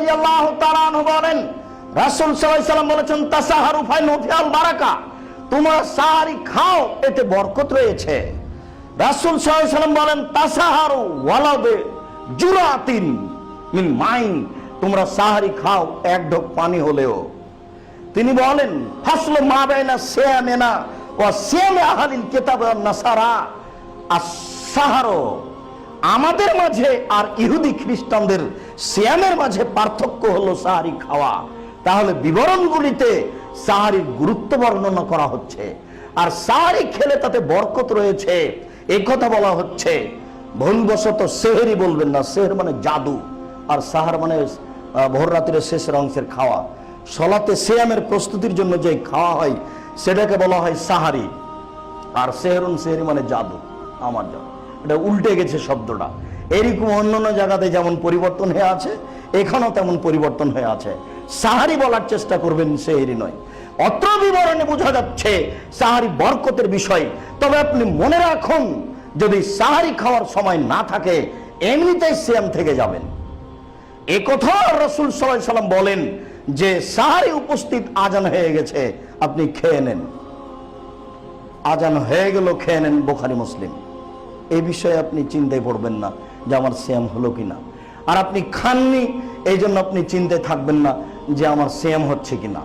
রাদিয়াল্লাহু তাআলা আনহু বলেন, রাসূল সাল্লাল্লাহু আলাইহি ওয়াসাল্লাম বলেছেন, তাসাহারু ফাইন্নাহু ফিল বারাকা, তোমরা সাহারি খাও, এতে বরকত রয়েছে। রাসূল সাল্লাল্লাহু আলাইহি ওয়াসাল্লাম বলেন, তাসাহারু ওয়ালাবে জুরাতিন মিন মাইন, তোমরা সাহারি খাও এক ঢোক পানি হলেও। তিনি বলেন, ফাসলু মা বাইনা সিয়ামিনা ওয়া সিয়ামি আহলিল কিতাব ওয়ান নাসারা আস-সাহারু, আমাদের মাঝে আর ইহুদি খ্রিস্টানদের সিয়ামের মাঝে পার্থক্য হলো সাহারি খাওয়া। তাহলে বিবরণগুলিতে সাহারির গুরুত্ব বর্ণনা করা হচ্ছে, আর সাহারি খেলে তাতে বরকত রয়েছে এই কথা বলা হচ্ছে। ভুলবশত সেহরি বলবেন না, সেহর মানে জাদু, আর সাহার মানে ভোর রাতের শেষের অংশের খাওয়া। সলাতে সিয়ামের প্রস্তুতির জন্য যে খাওয়া হয় সেটাকে বলা হয় সাহারি, আর সেহরুন সেহরি মানে জাদু, আমার জাদু, এটা উল্টে গেছে শব্দটা। এরকম অন্যান্য জায়গাতে যেমন পরিবর্তন হয়ে আছে, এখানেও তেমন পরিবর্তন হয়ে আছে। সাহারি বলার চেষ্টা করবেন, সেহরি নয়। অত্র বিবরণে বোঝা যাচ্ছে সাহারি বরকতের বিষয়। তবে আপনি মনে রাখুন, যদি সাহারি খাওয়ার সময় না থাকে এমনিতেই সিয়াম থেকে যাবেন। এ কথা রাসূল সাল্লাল্লাহু আলাইহি ওয়াসাল্লাম বলেন যে সাহারি উপস্থিত, আজান হয়ে গেছে, আপনি খেয়ে নেন। আজান হয়ে গেল, খেয়ে নেন, বুখারী মুসলিম। এই বিষয়ে আপনি চিন্তায় পড়বেন না যে আমার সিয়াম হলো কিনা, আর আপনি খাননি এই জন্য আপনি চিন্তায় থাকবেন না যে আমার সিয়াম হচ্ছে কিনা।